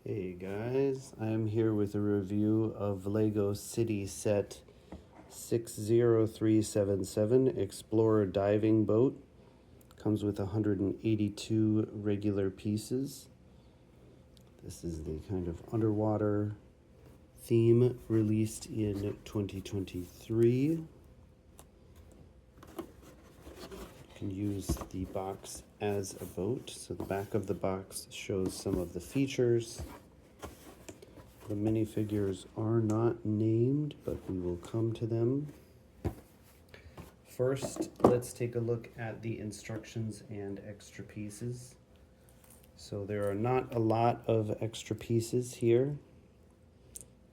Hey guys, I'm here with a review of LEGO City Set 60377 Explorer Diving Boat. Comes with 182 regular pieces. This is the kind of underwater theme released in 2023. You can use the box as a boat. So the back of the box shows some of the features. The minifigures are not named, but we will come to them. First, let's take a look at the instructions and extra pieces. So there are not a lot of extra pieces here.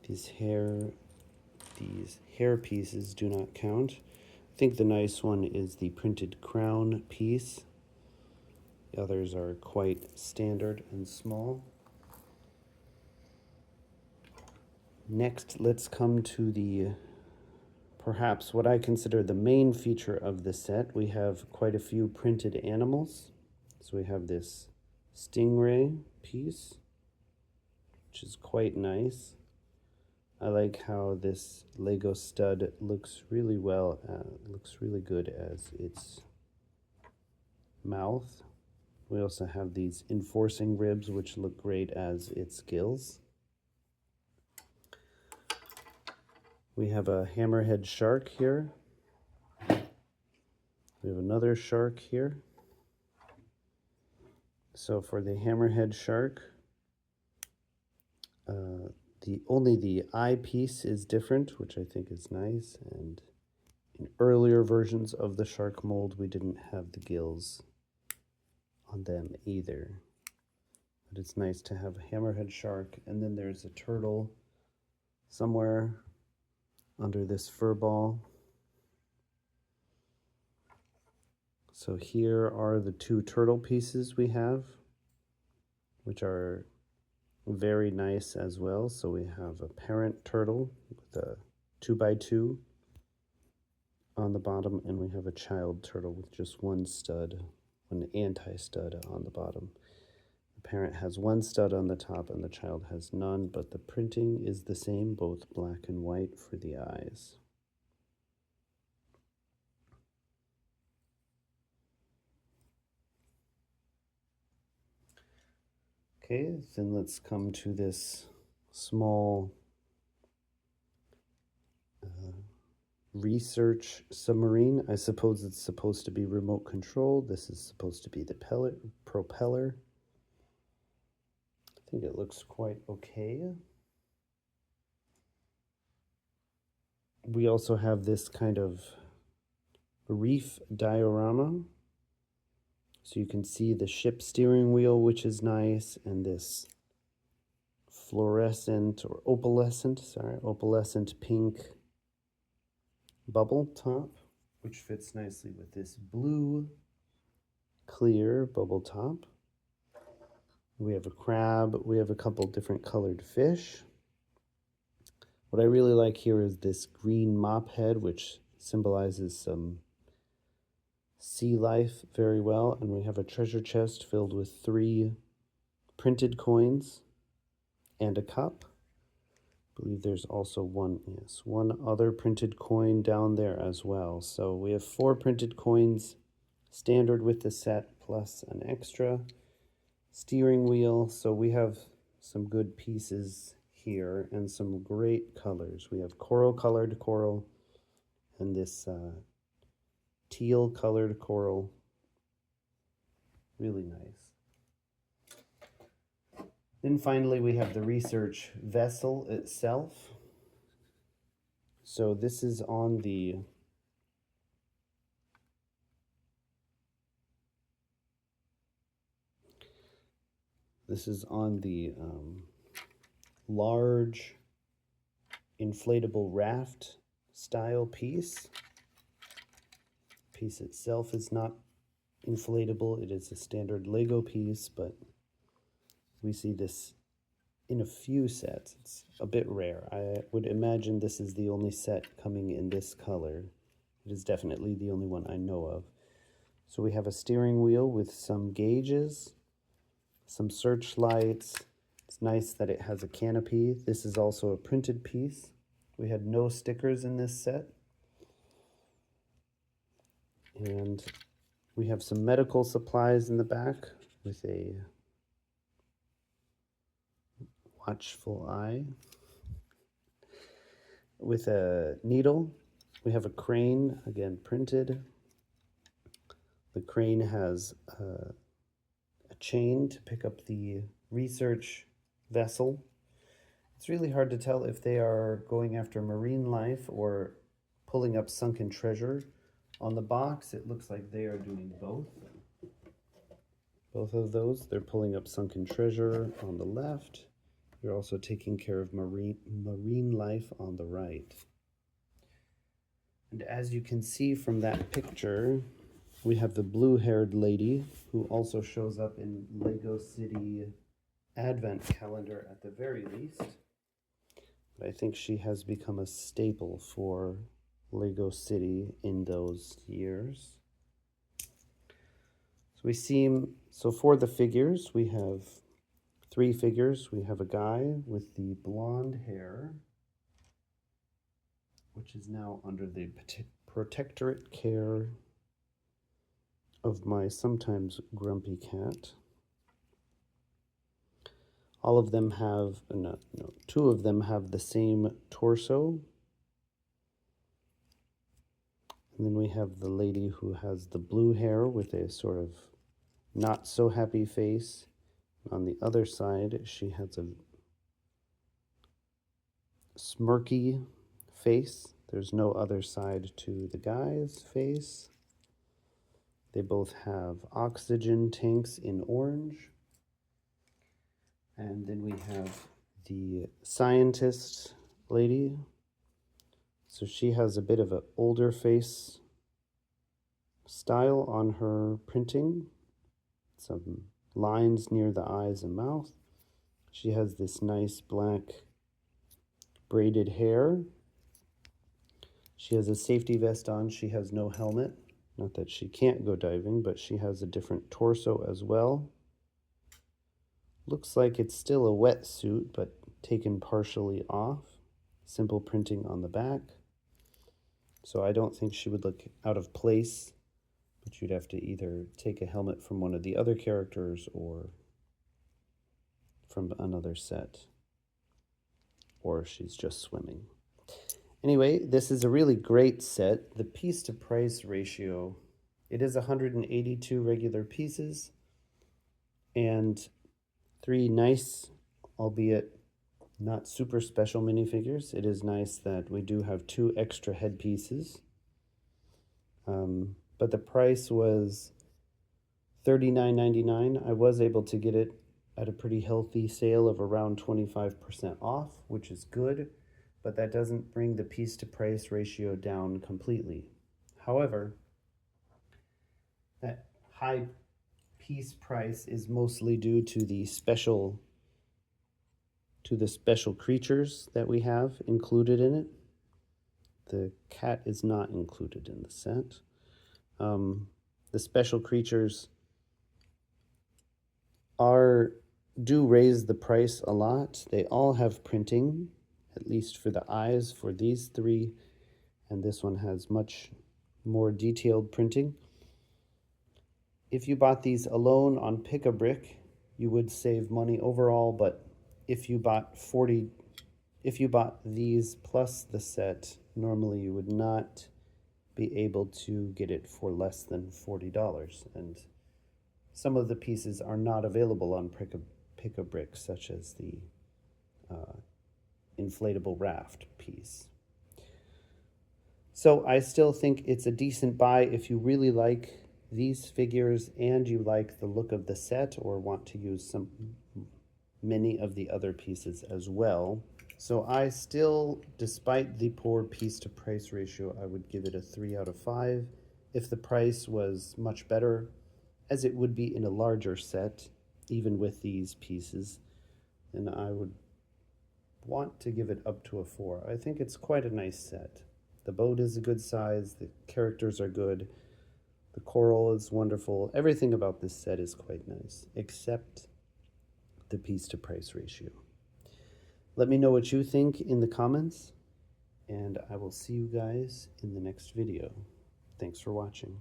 These hair pieces do not count. I think the nice one is the printed crown piece. The others are quite standard and small. Next, let's come to the perhaps what I consider the main feature of the set. We have quite a few printed animals. So we have this stingray piece, which is quite nice. I like how this Lego stud looks really good as its mouth. We also have these enforcing ribs, which look great as its gills. We have a hammerhead shark here. We have another shark here. So for the hammerhead shark, only the eye piece is different, which I think is nice. And in earlier versions of the shark mold, we didn't have the gills on them either. But it's nice to have a hammerhead shark. And then there's a turtle somewhere under this fur ball. So here are the two turtle pieces we have, which are very nice as well. So we have a parent turtle with a 2x2 on the bottom, and we have a child turtle with just one stud, an anti-stud on the bottom. The parent has one stud on the top and the child has none, but the printing is the same, both black and white for the eyes. Okay, then let's come to this small research submarine. I suppose it's supposed to be remote controlled. This is supposed to be the propeller. I think it looks quite okay. We also have this kind of reef diorama. So you can see the ship steering wheel, which is nice, and this opalescent pink bubble top, which fits nicely with this blue clear bubble top. We have a crab. We have a couple different colored fish. What I really like here is this green mop head, which symbolizes some sea life very well. And we have a treasure chest filled with 3 printed coins and a cup. I believe there's also one other printed coin down there as well. So we have 4 printed coins standard with the set, plus an extra steering wheel. So we have some good pieces here and some great colors. We have colored coral and this teal colored coral. Really nice. Then finally we have the research vessel itself. So this is on the large inflatable raft style piece. The piece itself is not inflatable. It is a standard Lego piece, but we see this in a few sets. It's a bit rare. I would imagine this is the only set coming in this color. It is definitely the only one I know of. So we have a steering wheel with some gauges, some searchlights. It's It's nice that it has a canopy. This is also a printed piece. We had no stickers in this set. And we have some medical supplies in the back with a watchful eye. With a needle. We have a crane, again printed. The crane has a chain to pick up the research vessel. It's really hard to tell if they are going after marine life or pulling up sunken treasure. On the box, it looks like they are doing both. Both of those. They're pulling up sunken treasure on the left. You're also taking care of marine life on the right. And as you can see from that picture, we have the blue-haired lady who also shows up in Lego City Advent Calendar at the very least. But I think she has become a staple for Lego City in those years. So for the figures, we have 3 figures. We have a guy with the blonde hair, which is now under the protectorate care of my sometimes grumpy cat. All of them have, no, 2 of them have the same torso. And then we have the lady who has the blue hair with a sort of not so happy face. On the other side, she has a smirky face. There's no other side to the guy's face. They both have oxygen tanks in orange. And then we have the scientist lady. So she has a bit of an older face style on her printing. Some lines near the eyes and mouth. She has this nice black braided hair. She has a safety vest on. She has no helmet. Not that she can't go diving, but she has a different torso as well. Looks like it's still a wetsuit, but taken partially off. Simple printing on the back. So I don't think she would look out of place, but you'd have to either take a helmet from one of the other characters or from another set, or she's just swimming. Anyway, this is a really great set. The piece to price ratio, it is 182 regular pieces and 3 nice, albeit not super special minifigures. It is nice that we do have 2 extra head pieces. But the price was $39.99. I was able to get it at a pretty healthy sale of around 25% off, which is good, but that doesn't bring the piece to price ratio down completely. However, that high piece price is mostly due to the special creatures that we have included in it. The cat is not included in the set. The special creatures do raise the price a lot. They all have printing, at least for the eyes for these 3, and this one has much more detailed printing. If you bought these alone on Pick-a-Brick, you would save money overall, but if you bought these plus the set, normally you would not be able to get it for less than $40. And some of the pieces are not available on Pick-a-Brick, such as the inflatable raft piece. So I still think it's a decent buy if you really like these figures and you like the look of the set or want to use many of the other pieces as well. So I still, despite the poor piece to price ratio, I would give it a 3 out of 5. If the price was much better, as it would be in a larger set, even with these pieces, then I would want to give it up to a 4. I think it's quite a nice set. The boat is a good size, the characters are good, the coral is wonderful. Everything about this set is quite nice, except the piece to price ratio. Let me know what you think in the comments, and I will see you guys in the next video. Thanks for watching.